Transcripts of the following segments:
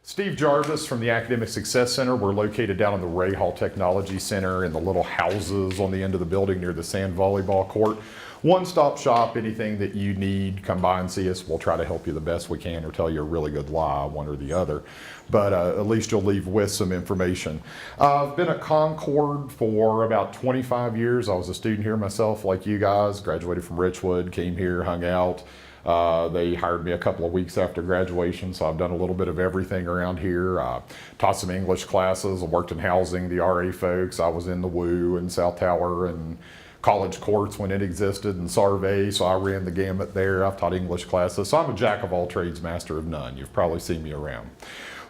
Steve Jarvis from the Academic Success Center. We're located down in the Ray Hall Technology Center in the little houses on the end of the building near the sand volleyball court. One-stop shop, anything that you need, come by and see us. We'll try to help you the best we can or tell you a really good lie, one or the other. But at least you'll leave with some information. I've been at Concord for about 25 years. I was a student here myself, like you guys. Graduated from Richwood, came here, hung out. They hired me a couple of weeks after graduation, so I've done a little bit of everything around here. Taught some English classes, I worked in housing, the RA folks. I was in the WU and South Tower and college courts when it existed, and Sarvey, so I ran the gamut there. I've taught English classes, so I'm a jack of all trades, master of none. You've probably seen me around.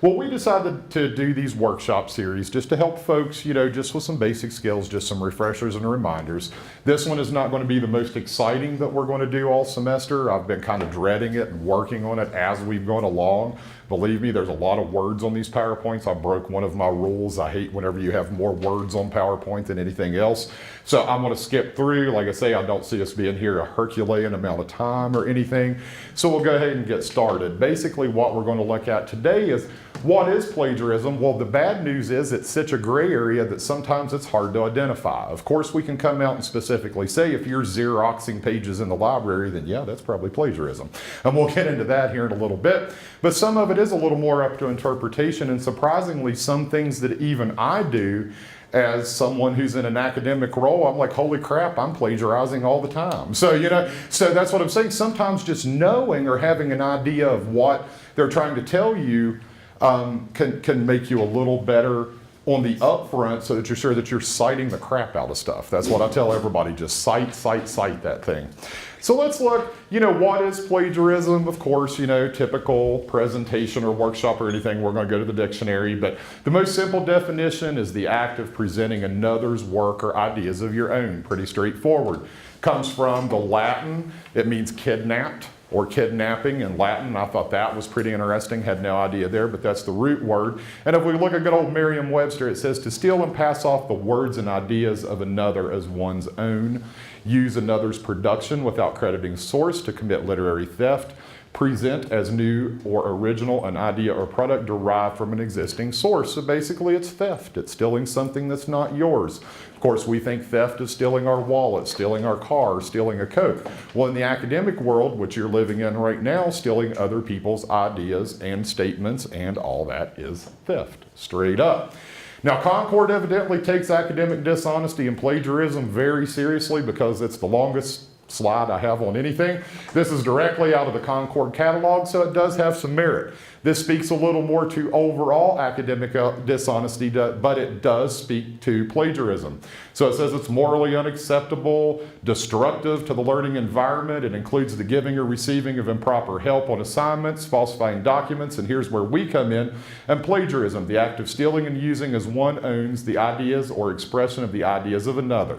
Well, we decided to do these workshop series just to help folks, just with some basic skills, just some refreshers and reminders. This one is not going to be the most exciting that we're going to do all semester. I've been kind of dreading it and working on it as we've gone along. Believe me, there's a lot of words on these PowerPoints. I broke one of my rules. I hate whenever you have more words on PowerPoint than anything else. So I'm going to skip through. Like I say, I don't see us being here a Herculean amount of time or anything. So we'll go ahead and get started. Basically, what we're going to look at today is what is plagiarism? Well, the bad news is it's such a gray area that sometimes it's hard to identify. Of course, we can come out and specifically say if you're Xeroxing pages in the library, then yeah, that's probably plagiarism. And we'll get into that here in a little bit. But some of it is a little more up to interpretation, and surprisingly, some things that even I do as someone who's in an academic role, I'm like, holy crap, I'm plagiarizing all the time. So, so that's what I'm saying. Sometimes just knowing or having an idea of what they're trying to tell you can make you a little better on the upfront so that you're sure that you're citing the crap out of stuff. That's what I tell everybody, just cite that thing. So let's look, what is plagiarism? Of course, typical presentation or workshop or anything, we're going to go to the dictionary, but the most simple definition is the act of presenting another's work or ideas of your own. Pretty straightforward. Comes from the Latin, it means kidnapped or kidnapping in Latin. I thought that was pretty interesting, had no idea there, but that's the root word. And if we look at good old Merriam-Webster, it says to steal and pass off the words and ideas of another as one's own, use another's production without crediting source to commit literary theft, present as new or original an idea or product derived from an existing source. So basically it's theft. It's stealing something that's not yours. Of course, we think theft is stealing our wallet, stealing our car, stealing a Coke. Well, in the academic world, which you're living in right now, stealing other people's ideas and statements and all that is theft, straight up. Now, Concord evidently takes academic dishonesty and plagiarism very seriously because it's the longest slide I have on anything. This is directly out of the Concord catalog, so it does have some merit. This speaks a little more to overall academic dishonesty, but it does speak to plagiarism. So it says it's morally unacceptable, destructive to the learning environment. It includes the giving or receiving of improper help on assignments, falsifying documents, and here's where we come in. And plagiarism, the act of stealing and using as one owns the ideas or expression of the ideas of another.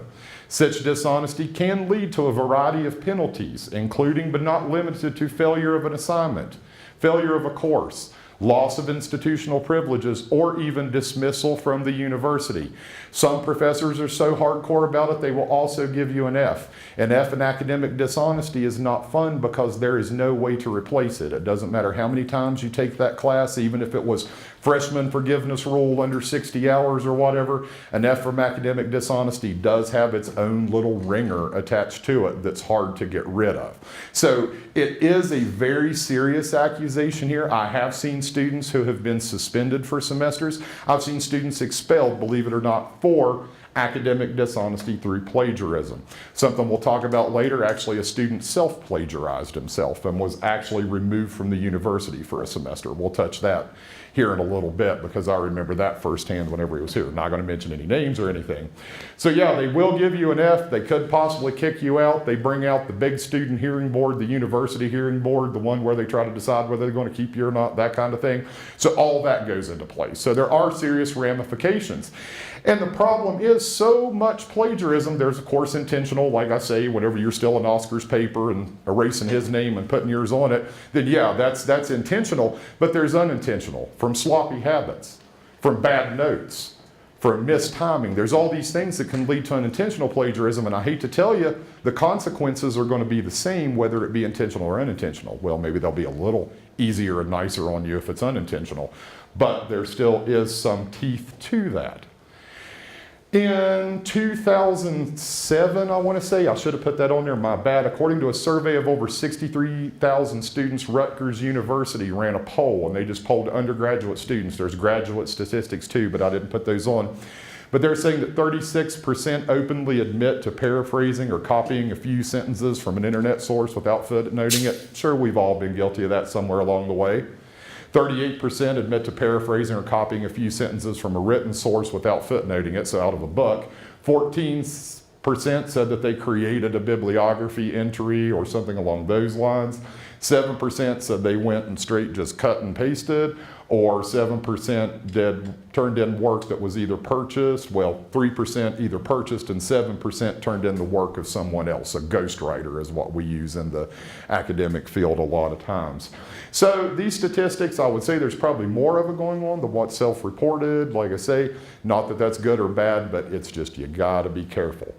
Such dishonesty can lead to a variety of penalties, including but not limited to failure of an assignment, failure of a course, loss of institutional privileges, or even dismissal from the university. Some professors are so hardcore about it, they will also give you an F. An F in academic dishonesty is not fun because there is no way to replace it. It doesn't matter how many times you take that class, even if it was freshman forgiveness rule under 60 hours or whatever, an F from academic dishonesty does have its own little ringer attached to it that's hard to get rid of. So it is a very serious accusation here. I have seen students who have been suspended for semesters. I've seen students expelled, believe it or not, for academic dishonesty through plagiarism. Something we'll talk about later, actually a student self-plagiarized himself and was actually removed from the university for a semester. We'll touch that here in a little bit because I remember that firsthand whenever he was here. Not going to mention any names or anything. So yeah, they will give you an F. They could possibly kick you out. They bring out the big student hearing board, the university hearing board, the one where they try to decide whether they're going to keep you or not, that kind of thing. So all that goes into place. So there are serious ramifications. And the problem is so much plagiarism, there's of course intentional, like I say, whenever you're stealing Oscar's paper and erasing his name and putting yours on it, then yeah, that's intentional, but there's unintentional, from sloppy habits, from bad notes, from mistiming. There's all these things that can lead to unintentional plagiarism, and I hate to tell you, the consequences are going to be the same whether it be intentional or unintentional. Well, maybe they'll be a little easier and nicer on you if it's unintentional. But there still is some teeth to that. In 2007, I want to say, I should have put that on there, my bad. According to a survey of over 63,000 students, Rutgers University ran a poll, and they just polled undergraduate students. There's graduate statistics too, but I didn't put those on. But they're saying that 36% openly admit to paraphrasing or copying a few sentences from an internet source without footnoting it. Sure, we've all been guilty of that somewhere along the way. 38% admit to paraphrasing or copying a few sentences from a written source without footnoting it, so out of a book. 14% said that they created a bibliography entry or something along those lines. 7% said they went and straight just cut and pasted, or 7% turned in work that was either purchased, well, 3% either purchased, and 7% turned in the work of someone else. A ghostwriter is what we use in the academic field a lot of times. So these statistics, I would say there's probably more of it going on than what's self-reported. Like I say, not that that's good or bad, but it's just you gotta be careful.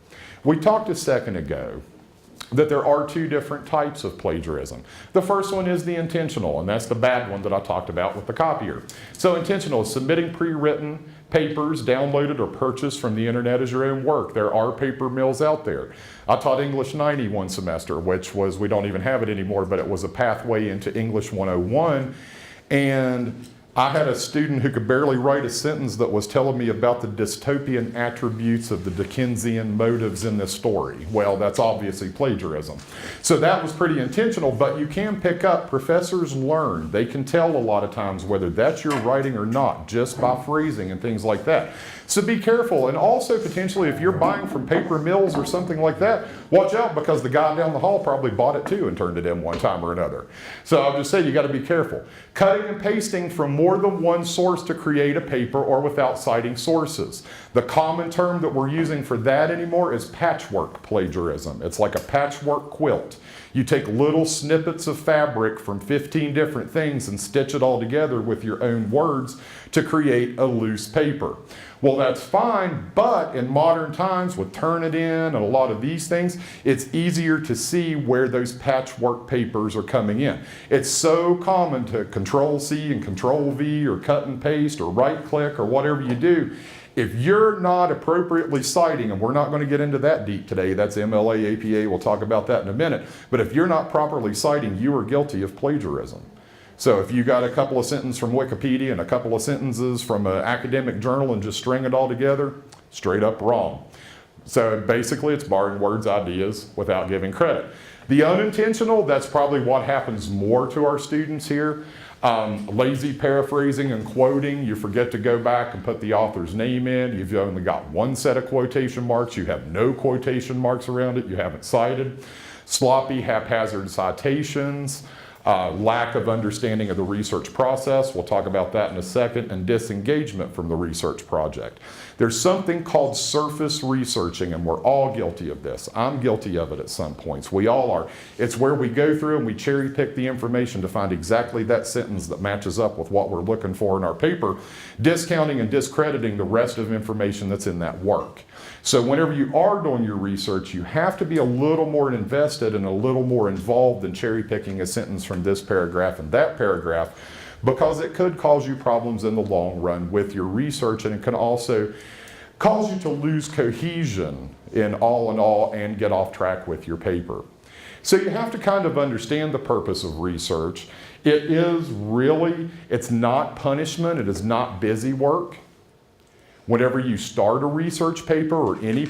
We talked a second ago that there are two different types of plagiarism. The first one is the intentional, and that's the bad one that I talked about with the copier. So intentional is submitting pre-written papers downloaded or purchased from the internet as your own work. There are paper mills out there. I taught English 90 one semester, which was, we don't even have it anymore, but it was a pathway into English 101. And I had a student who could barely write a sentence that was telling me about the dystopian attributes of the Dickensian motives in this story. Well, that's obviously plagiarism. So that was pretty intentional, but you can pick up, professors learn. They can tell a lot of times whether that's your writing or not, just by phrasing and things like that. So be careful, and also potentially if you're buying from paper mills or something like that, watch out, because the guy down the hall probably bought it too and turned it in one time or another. So I'll just say you got to be careful. Cutting and pasting from more than one source to create a paper or without citing sources. The common term that we're using for that anymore is patchwork plagiarism. It's like a patchwork quilt. You take little snippets of fabric from 15 different things and stitch it all together with your own words to create a loose paper. Well, that's fine, but in modern times with Turnitin and a lot of these things, it's easier to see where those patchwork papers are coming in. It's so common to Control-C and Control-V or cut and paste or right-click or whatever you do. If you're not appropriately citing, and we're not going to get into that deep today, that's MLA, APA, we'll talk about that in a minute, but if you're not properly citing, you are guilty of plagiarism. So if you got a couple of sentences from Wikipedia and a couple of sentences from an academic journal and just string it all together, straight up wrong. So basically it's borrowing words, ideas without giving credit. The unintentional, that's probably what happens more to our students here. Lazy paraphrasing and quoting, you forget to go back and put the author's name in. You've only got one set of quotation marks. You have no quotation marks around it. You haven't cited. Sloppy, haphazard citations. Lack of understanding of the research process, we'll talk about that in a second, and disengagement from the research project. There's something called surface researching, and we're all guilty of this. I'm guilty of it at some points. We all are. It's where we go through and we cherry pick the information to find exactly that sentence that matches up with what we're looking for in our paper, discounting and discrediting the rest of information that's in that work. So whenever you are doing your research, you have to be a little more invested and a little more involved than cherry picking a sentence from this paragraph and that paragraph, because it could cause you problems in the long run with your research, and it can also cause you to lose cohesion in all and get off track with your paper. So you have to kind of understand the purpose of research. It is really, it's not punishment, it is not busy work. Whenever you start a research paper or any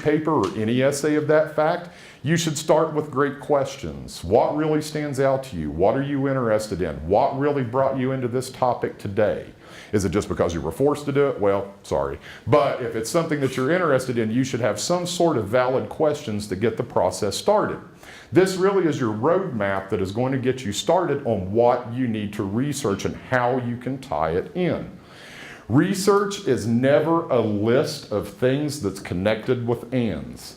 essay of that fact, you should start with great questions. What really stands out to you? What are you interested in? What really brought you into this topic today? Is it just because you were forced to do it? Well, sorry. But if it's something that you're interested in, you should have some sort of valid questions to get the process started. This really is your roadmap that is going to get you started on what you need to research and how you can tie it in. Research is never a list of things that's connected with ands.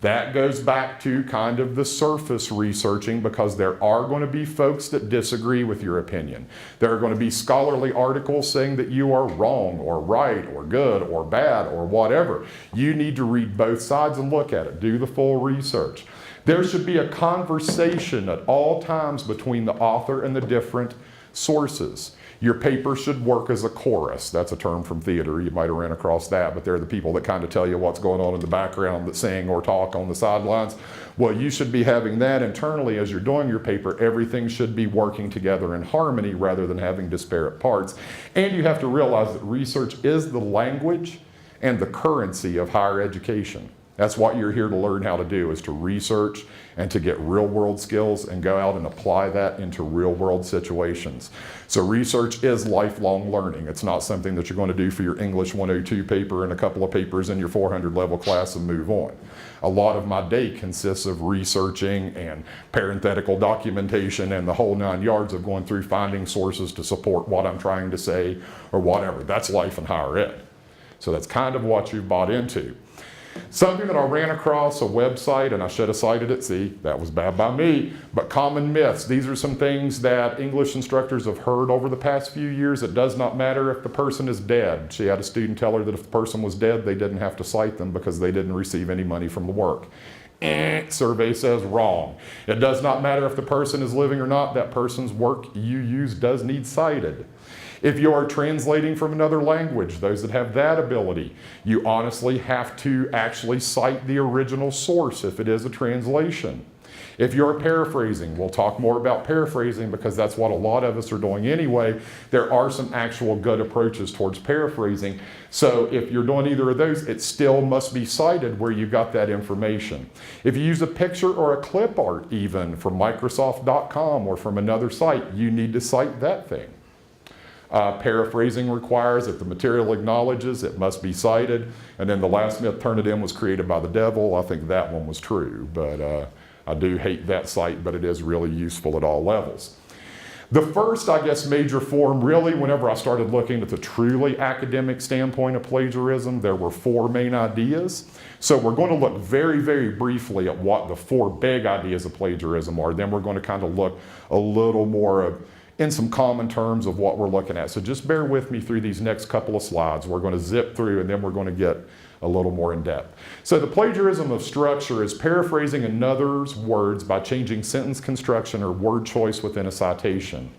That goes back to kind of the surface researching, because there are going to be folks that disagree with your opinion. There are going to be scholarly articles saying that you are wrong or right or good or bad or whatever. You need to read both sides and look at it. Do the full research. There should be a conversation at all times between the author and the different sources. Your paper should work as a chorus. That's a term from theater. You might have ran across that, but they're the people that kind of tell you what's going on in the background that sing or talk on the sidelines. Well, you should be having that internally as you're doing your paper. Everything should be working together in harmony rather than having disparate parts. And you have to realize that research is the language and the currency of higher education. That's what you're here to learn how to do, is to research and to get real world skills and go out and apply that into real world situations. So research is lifelong learning. It's not something that you're going to do for your English 102 paper and a couple of papers in your 400 level class and move on. A lot of my day consists of researching and parenthetical documentation and the whole 9 yards of going through finding sources to support what I'm trying to say or whatever. That's life in higher ed. So that's kind of what you've bought into. Something that I ran across, a website, and I should have cited it, see, that was bad by me, but common myths. These are some things that English instructors have heard over the past few years. It does not matter if the person is dead. She had a student tell her that if the person was dead, they didn't have to cite them because they didn't receive any money from the work. Survey says wrong. It does not matter if the person is living or not. That person's work you use does need cited. If you are translating from another language, those that have that ability, you honestly have to actually cite the original source if it is a translation. If you're paraphrasing, we'll talk more about paraphrasing because that's what a lot of us are doing anyway. There are some actual good approaches towards paraphrasing. So if you're doing either of those, it still must be cited where you got that information. If you use a picture or a clip art even from Microsoft.com or from another site, you need to cite that thing. Paraphrasing requires, if the material acknowledges, it must be cited. And then the last myth, Turnitin was created by the devil. I think that one was true, but I do hate that site, but it is really useful at all levels. The first, I guess, major form, really, whenever I started looking at the truly academic standpoint of plagiarism, there were 4 main ideas. So we're going to look very, very briefly at what the 4 big ideas of plagiarism are. Then we're going to kind of look a little more in some common terms of what we're looking at. So just bear with me through these next couple of slides. We're going to zip through and then we're going to get a little more in depth. So the plagiarism of structure is paraphrasing another's words by changing sentence construction or word choice within a citation.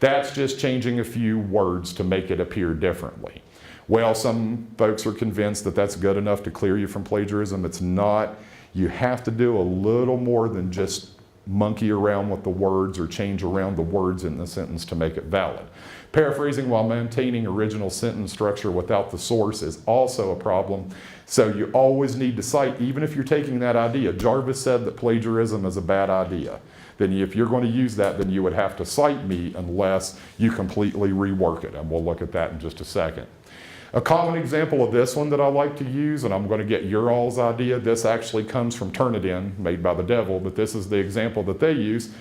That's just changing a few words to make it appear differently. Well, some folks are convinced that that's good enough to clear you from plagiarism. It's not. You have to do a little more than just monkey around with the words or change around the words in the sentence to make it valid. Paraphrasing while maintaining original sentence structure without the source is also a problem. So you always need to cite, even if you're taking that idea. Jarvis said that plagiarism is a bad idea. Then if you're going to use that, then you would have to cite me unless you completely rework it. And we'll look at that in just a second. A common example of this one that I like to use, and I'm going to get your all's idea, this actually comes from Turnitin, made by the devil, but this is the example that they use.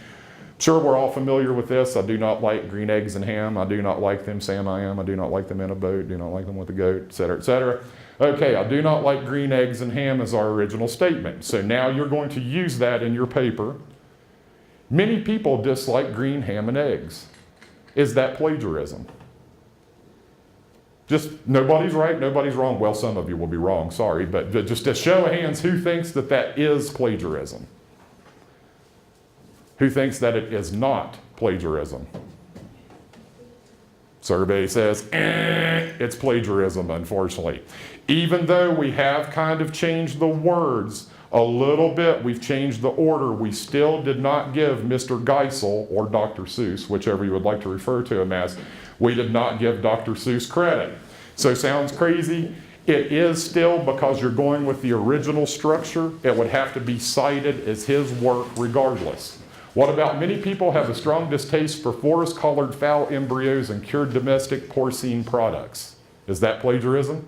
Sure, we're all familiar with this. I do not like green eggs and ham. I do not like them, Sam I am. I do not like them in a boat. Do not like them with a goat, etc., etc. Okay, I do not like green eggs and ham as our original statement. So now you're going to use that in your paper. Many people dislike green ham and eggs. Is that plagiarism? Just nobody's right, nobody's wrong. Well, some of you will be wrong, sorry, but just a show of hands, who thinks that that is plagiarism? Who thinks that it is not plagiarism? Survey says, it's plagiarism, unfortunately. Even though we have kind of changed the words a little bit, we've changed the order, we still did not give Mr. Geisel, or Dr. Seuss, whichever you would like to refer to him as, we did not give Dr. Seuss credit. So sounds crazy. It is still, because you're going with the original structure, it would have to be cited as his work regardless. What about many people have a strong distaste for forest-collared fowl embryos and cured domestic porcine products? Is that plagiarism?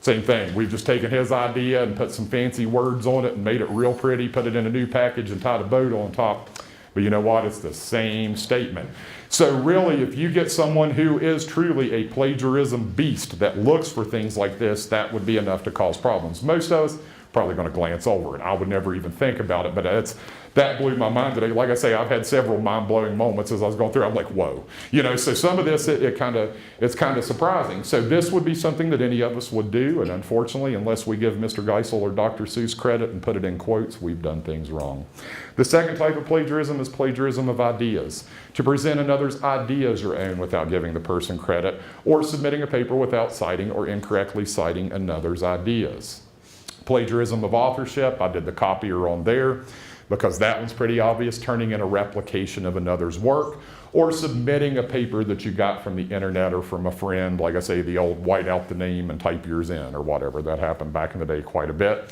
Same thing. We've just taken his idea and put some fancy words on it and made it real pretty, put it in a new package and tied a bow on top. But you know what? It's the same statement. So really, if you get someone who is truly a plagiarism beast that looks for things like this, that would be enough to cause problems. Most of us probably going to glance over it. I would never even think about it, but it's that blew my mind today. Like I say, I've had several mind-blowing moments as I was going through. I'm like, whoa. So some of this, it's kind of surprising. So this would be something that any of us would do, and unfortunately, unless we give Mr. Geisel or Dr. Seuss credit and put it in quotes, we've done things wrong. The second type of plagiarism is plagiarism of ideas. To present another's idea as your own without giving the person credit, or submitting a paper without citing or incorrectly citing another's ideas. Plagiarism of authorship, I did the copier on there because that one's pretty obvious, turning in a replication of another's work, or submitting a paper that you got from the internet or from a friend, like I say, the old white out the name and type yours in or whatever. That happened back in the day quite a bit.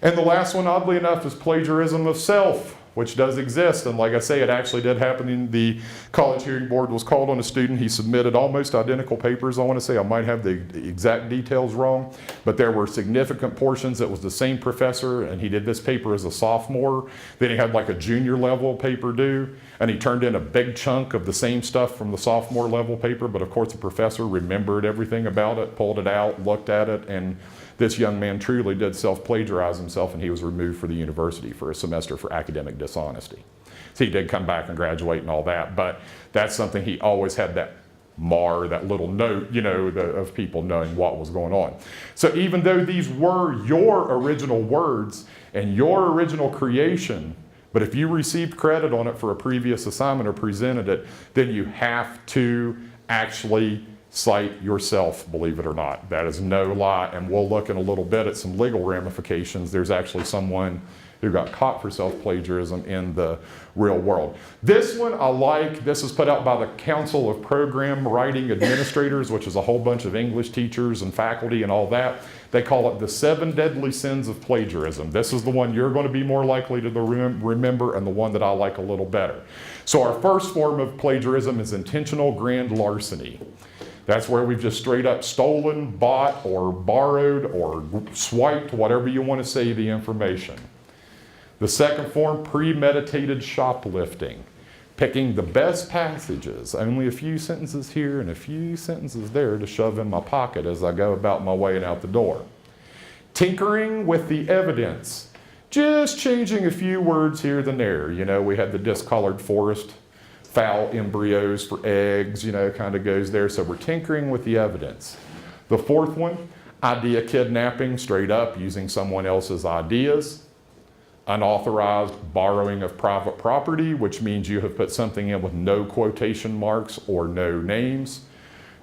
And the last one, oddly enough, is plagiarism of self, which does exist. And like I say, it actually did happen in the college hearing board was called on a student. He submitted almost identical papers. I want to say I might have the exact details wrong, but there were significant portions that was the same professor, and he did this paper as a sophomore. Then he had like a junior level paper due, and he turned in a big chunk of the same stuff from the sophomore level paper, but of course the professor remembered everything about it, pulled it out, looked at it, and this young man truly did self-plagiarize himself, and he was removed for the university for a semester for academic dishonesty. So he did come back and graduate and all that, but that's something he always had that mar, that little note, of people knowing what was going on. So even though these were your original words and your original creation, but if you received credit on it for a previous assignment or presented it, then you have to actually cite yourself, believe it or not. That is no lie, and we'll look in a little bit at some legal ramifications. There's actually someone who got caught for self-plagiarism in the real world. This one I like. This is put out by the Council of Program Writing Administrators, which is a whole bunch of English teachers and faculty and all that. They call it the 7 Deadly Sins of Plagiarism. This is the one you're going to be more likely to remember, and the one that I like a little better. So our first form of plagiarism is intentional grand larceny. That's where we've just straight up stolen, bought, or borrowed, or swiped, whatever you want to say, the information. The second form, premeditated shoplifting. Picking the best passages, only a few sentences here and a few sentences there to shove in my pocket as I go about my way and out the door. Tinkering with the evidence. Just changing a few words here and there. We had the discolored forest, fowl embryos for eggs, kind of goes there. So we're tinkering with the evidence. The fourth one, idea kidnapping, straight up using someone else's ideas. Unauthorized borrowing of private property, which means you have put something in with no quotation marks or no names.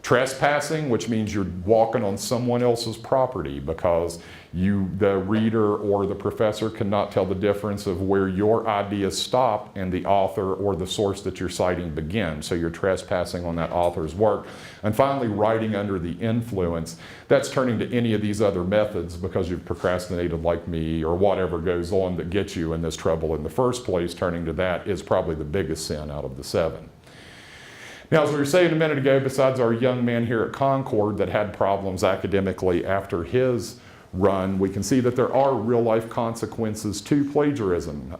Trespassing, which means you're walking on someone else's property because you, the reader or the professor, cannot tell the difference of where your ideas stop and the author or the source that you're citing begin. So you're trespassing on that author's work. And finally, writing under the influence. That's turning to any of these other methods because you've procrastinated like me or whatever goes on that gets you in this trouble in the first place. Turning to that is probably the biggest sin out of the 7. Now, as we were saying a minute ago, besides our young man here at Concord that had problems academically after his run, we can see that there are real-life consequences to plagiarism.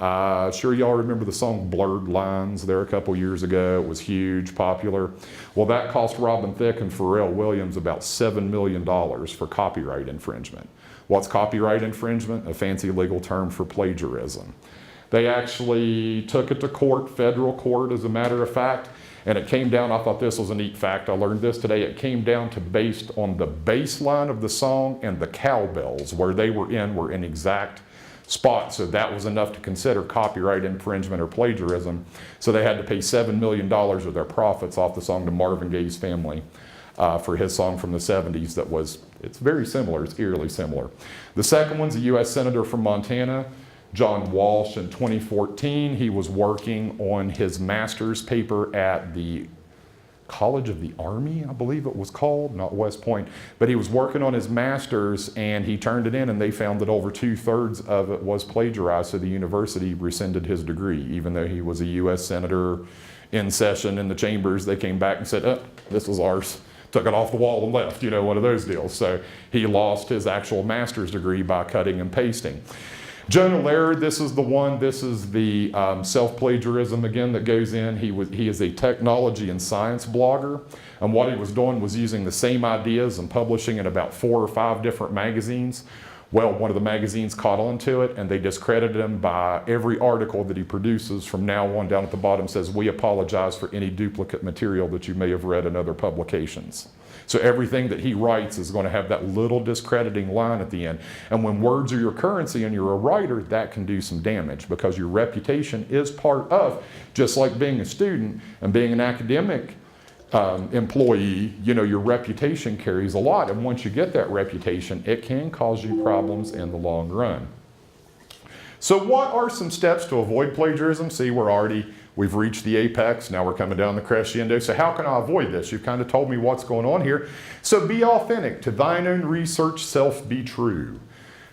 Sure y'all remember the song Blurred Lines there a couple years ago. It was huge, popular. Well, that cost Robin Thicke and Pharrell Williams about $7 million for copyright infringement. What's copyright infringement? A fancy legal term for plagiarism. They actually took it to court, federal court as a matter of fact, and it came down, I thought this was a neat fact, I learned this today, it came down to based on the bass line of the song and the cowbells where they were in exact spots. So that was enough to consider copyright infringement or plagiarism. So they had to pay $7 million of their profits off the song to Marvin Gaye's family for his song from the 70s that was, it's very similar, it's eerily similar. The second one's a US Senator from Montana, John Walsh. In 2014, he was working on his master's paper at the College of the Army, I believe it was called, not West Point, but he was working on his master's and he turned it in and they found that over 2/3 of it was plagiarized, so the university rescinded his degree. Even though he was a US Senator in session in the chambers, they came back and said, oh, this was ours. Took it off the wall and left, one of those deals. So he lost his actual master's degree by cutting and pasting. Jonah Laird, this is the one, this is the self-plagiarism again that goes in. He is a technology and science blogger, and what he was doing was using the same ideas and publishing in about 4 or 5 different magazines. Well, one of the magazines caught on to it and they discredited him by every article that he produces from now on. Down at the bottom says, "We apologize for any duplicate material that you may have read in other publications." So everything that he writes is going to have that little discrediting line at the end. And when words are your currency and you're a writer, that can do some damage because your reputation is part of, just like being a student and being an academic employee, you know, your reputation carries a lot. And once you get that reputation, it can cause you problems in the long run. So what are some steps to avoid plagiarism? See, we've reached the apex. Now we're coming down the crescendo. So how can I avoid this? You've kind of told me what's going on here. So be authentic. To thine own research, self be true.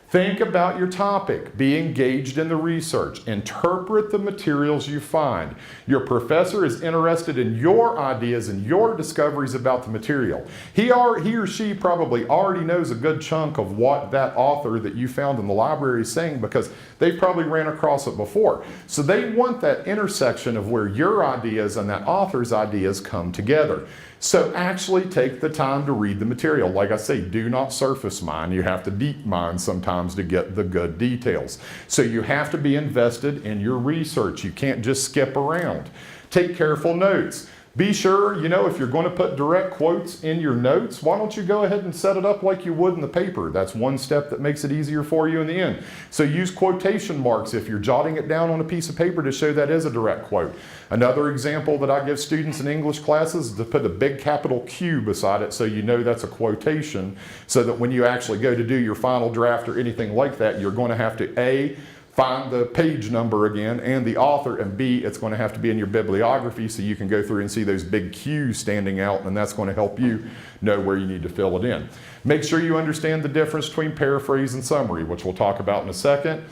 Think about your topic. Be engaged in the research. Interpret the materials you find. Your professor is interested in your ideas and your discoveries about the material. He or she probably already knows a good chunk of what that author that you found in the library is saying because they've probably ran across it before. So they want that intersection of where your ideas and that author's ideas come together. So actually take the time to read the material. Like I say, do not surface mine. You have to deep mine sometimes to get the good details. So you have to be invested in your research. You can't just skip around. Take careful notes. Be sure, you know, if you're going to put direct quotes in your notes, why don't you go ahead and set it up like you would in the paper? That's one step that makes it easier for you in the end. So use quotation marks if you're jotting it down on a piece of paper to show that is a direct quote. Another example that I give students in English classes is to put a big capital Q beside it so you know that's a quotation, so that when you actually go to do your final draft or anything like that, you're going to have to A, find the page number again and the author, and B, it's going to have to be in your bibliography so you can go through and see those big Q's standing out, and that's going to help you know where you need to fill it in. Make sure you understand the difference between paraphrase and summary, which we'll talk about in a second.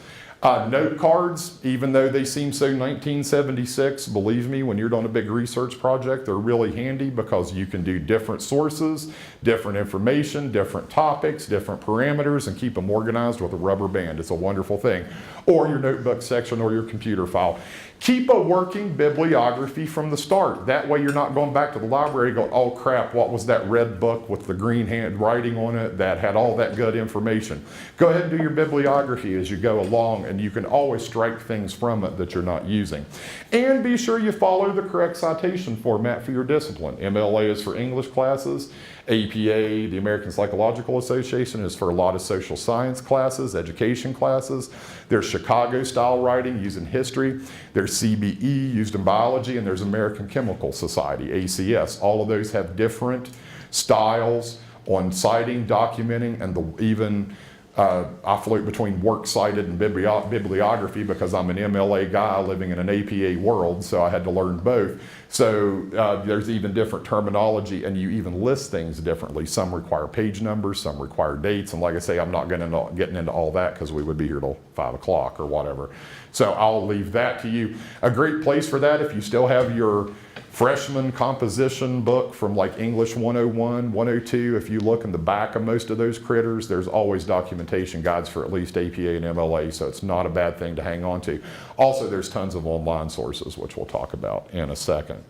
Note cards, even though they seem so 1976, believe me, when you're doing a big research project, they're really handy because you can do different sources, different information, different topics, different parameters, and keep them organized with a rubber band. It's a wonderful thing. Or your notebook section or your computer file. Keep a working bibliography from the start. That way you're not going back to the library going, oh crap, what was that red book with the green handwriting on it that had all that good information? Go ahead and do your bibliography as you go along, and you can always strike things from it that you're not using. And be sure you follow the correct citation format for your discipline. MLA is for English classes. APA, the American Psychological Association, is for a lot of social science classes, education classes. There's Chicago style writing used in history. There's CBE used in biology, and there's American Chemical Society, ACS. All of those have different styles on citing, documenting, and even I float between works cited and bibliography because I'm an MLA guy living in an APA world, so I had to learn both. So there's even different terminology, and you even list things differently. Some require page numbers, some require dates, and like I say, I'm not getting into all that because we would be here till 5 o'clock or whatever. So I'll leave that to you. A great place for that, if you still have your freshman composition book from like English 101, 102, if you look in the back of most of those critters, there's always documentation guides for at least APA and MLA, so it's not a bad thing to hang on to. Also, there's tons of online sources, which we'll talk about in a second.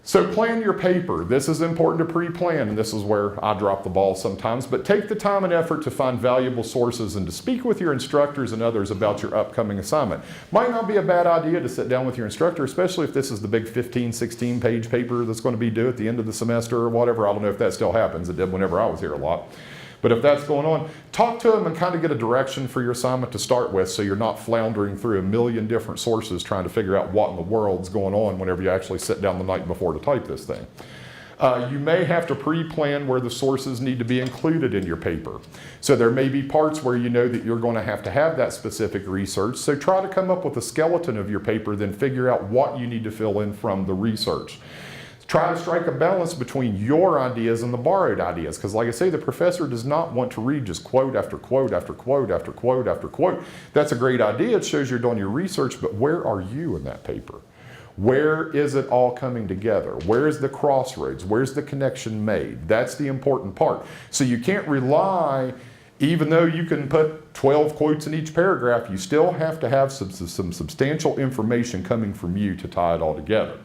So plan your paper. This is important to pre-plan, and this is where I drop the ball sometimes, but take the time and effort to find valuable sources and to speak with your instructors and others about your upcoming assignment. Might not be a bad idea to sit down with your instructor, especially if this is the big 15, 16 page paper that's going to be due at the end of the semester or whatever. I don't know if that still happens. It did whenever I was here a lot. But if that's going on, talk to them and kind of get a direction for your assignment to start with so you're not floundering through a million different sources trying to figure out what in the world's going on whenever you actually sit down the night before to type this thing. You may have to pre-plan where the sources need to be included in your paper. So there may be parts where you know that you're going to have that specific research. So try to come up with a skeleton of your paper, then figure out what you need to fill in from the research. Try to strike a balance between your ideas and the borrowed ideas, because like I say, the professor does not want to read just quote after quote after quote after quote after quote. That's a great idea. It shows you're doing your research, but where are you in that paper? Where is it all coming together? Where's the crossroads? Where's the connection made? That's the important part. So you can't rely, even though you can put 12 quotes in each paragraph, you still have to have some substantial information coming from you to tie it all together.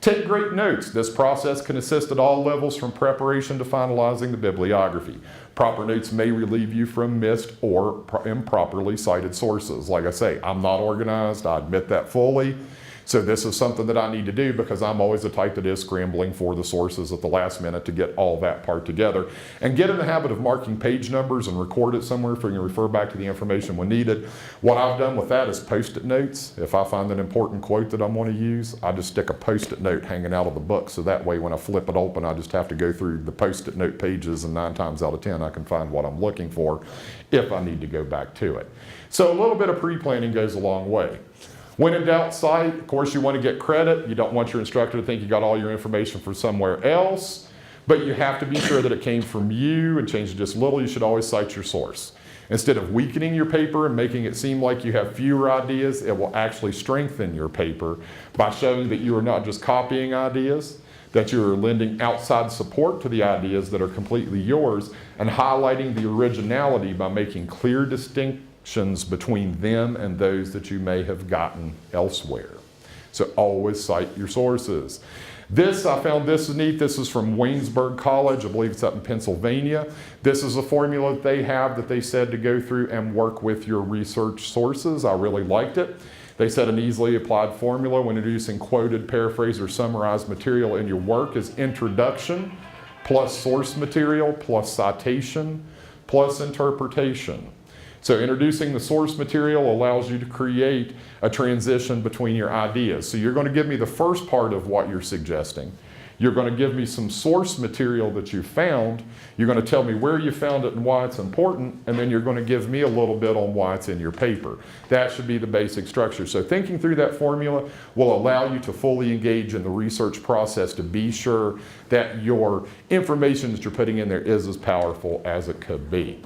Take great notes. This process can assist at all levels from preparation to finalizing the bibliography. Proper notes may relieve you from missed or improperly cited sources. Like I say, I'm not organized. I admit that fully. So this is something that I need to do because I'm always the type that is scrambling for the sources at the last minute to get all that part together. And get in the habit of marking page numbers and record it somewhere so you can refer back to the information when needed. What I've done with that is post-it notes. If I find an important quote that I want to use, I just stick a post-it note hanging out of the book. So that way when I flip it open, I just have to go through the post-it note pages, and 9 times out of 10, I can find what I'm looking for if I need to go back to it. So a little bit of pre-planning goes a long way. When in doubt, cite. Of course, you want to get credit. You don't want your instructor to think you got all your information from somewhere else, but you have to be sure that it came from you and change it just a little. You should always cite your source. Instead of weakening your paper and making it seem like you have fewer ideas, it will actually strengthen your paper by showing that you are not just copying ideas, that you are lending outside support to the ideas that are completely yours, and highlighting the originality by making clear distinctions between them and those that you may have gotten elsewhere. So always cite your sources. This, I found this neat. This is from Waynesburg College. I believe it's up in Pennsylvania. This is a formula that they have that they said to go through and work with your research sources. I really liked it. They said an easily applied formula when introducing quoted, paraphrased, or summarized material in your work is introduction plus source material plus citation plus interpretation. So introducing the source material allows you to create a transition between your ideas. So you're going to give me the first part of what you're suggesting. You're going to give me some source material that you found. You're going to tell me where you found it and why it's important, and then you're going to give me a little bit on why it's in your paper. That should be the basic structure. So thinking through that formula will allow you to fully engage in the research process to be sure that your information that you're putting in there is as powerful as it could be.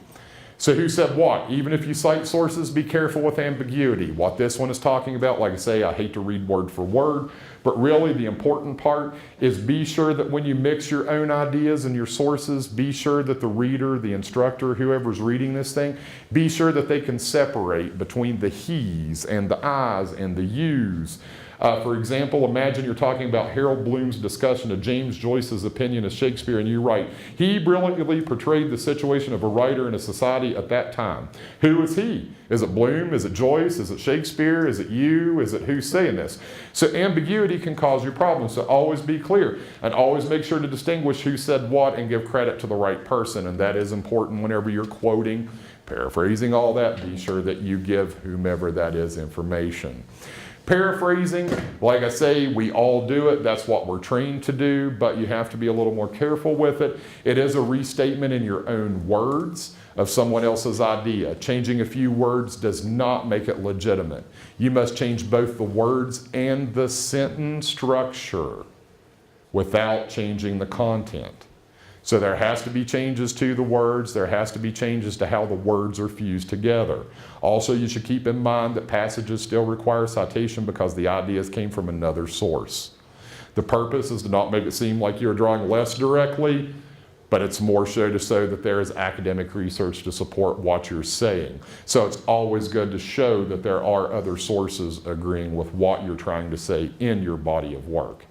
So who said what? Even if you cite sources, be careful with ambiguity. What this one is talking about, like I say, I hate to read word for word, but really the important part is be sure that when you mix your own ideas and your sources, be sure that the reader, the instructor, whoever's reading this thing, be sure that they can separate between the he's and the I's and the you's. For example, imagine you're talking about Harold Bloom's discussion of James Joyce's opinion of Shakespeare, and you write, he brilliantly portrayed the situation of a writer in a society at that time. Who is he? Is it Bloom? Is it Joyce? Is it Shakespeare? Is it you? Is it who's saying this? So ambiguity can cause you problems, so always be clear, and always make sure to distinguish who said what and give credit to the right person, and that is important whenever you're quoting, paraphrasing, all that. Be sure that you give whomever that is information. Paraphrasing, like I say, we all do it. That's what we're trained to do, but you have to be a little more careful with it. It is a restatement in your own words of someone else's idea. Changing a few words does not make it legitimate. You must change both the words and the sentence structure without changing the content. So there has to be changes to the words. There has to be changes to how the words are fused together. Also, you should keep in mind that passages still require citation because the ideas came from another source. The purpose is to not make it seem like you're drawing less directly, but it's more so to show that there is academic research to support what you're saying. So it's always good to show that there are other sources agreeing with what you're trying to say in your body of work.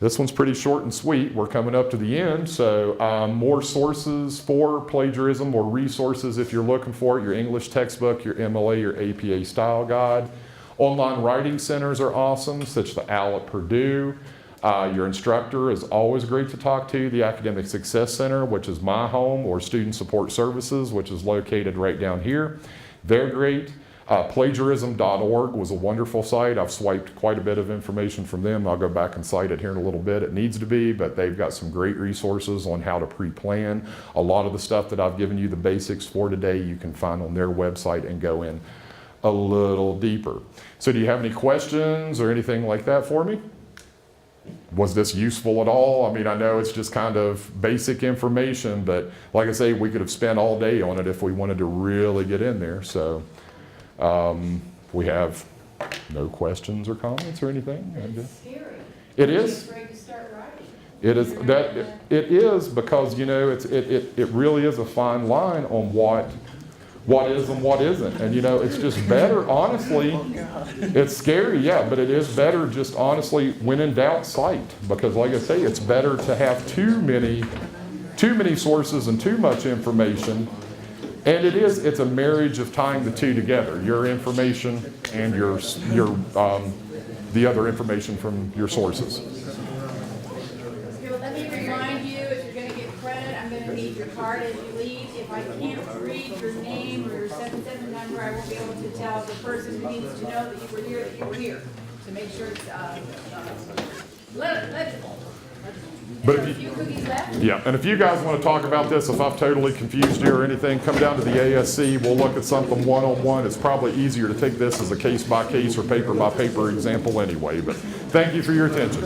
This one's pretty short and sweet. We're coming up to the end, so more sources for plagiarism or resources if you're looking for it, your English textbook, your MLA, your APA style guide. Online writing centers are awesome, such as the OWL at Purdue. Your instructor is always great to talk to. The Academic Success Center, which is my home, or Student Support Services, which is located right down here. They're great. Plagiarism.org was a wonderful site. I've swiped quite a bit of information from them. I'll go back and cite it here in a little bit. It needs to be, but they've got some great resources on how to pre-plan. A lot of the stuff that I've given you the basics for today, you can find on their website and go in a little deeper. So do you have any questions or anything like that for me? Was this useful at all? I mean, I know it's just kind of basic information, but like I say, we could have spent all day on it if we wanted to really get in there. So we have no questions or comments or anything. It's scary. It is. I'm afraid to start writing. It is that. It is because, you know, it really is a fine line on what is and what isn't. And you know, it's just better, honestly, it's scary, yeah, but it is better just honestly, when in doubt, cite. Because like I say, it's better to have too many sources and too much information. And it's a marriage of tying the two together, your information and the other information from your sources. Okay, well, let me remind you, if you're going to get credit, I'm going to need your card as you leave. If I can't read your name or your 7-7 number, I won't be able to tell the person who needs to know that you were here, that you were here, to make sure it's legible. But There are a if few cookies left. Yeah, and if you guys want to talk about this, if I've totally confused you or anything, come down to the ASC. We'll look at something one-on-one. It's probably easier to take this as a case-by-case or paper-by-paper example anyway. But thank you for your attention.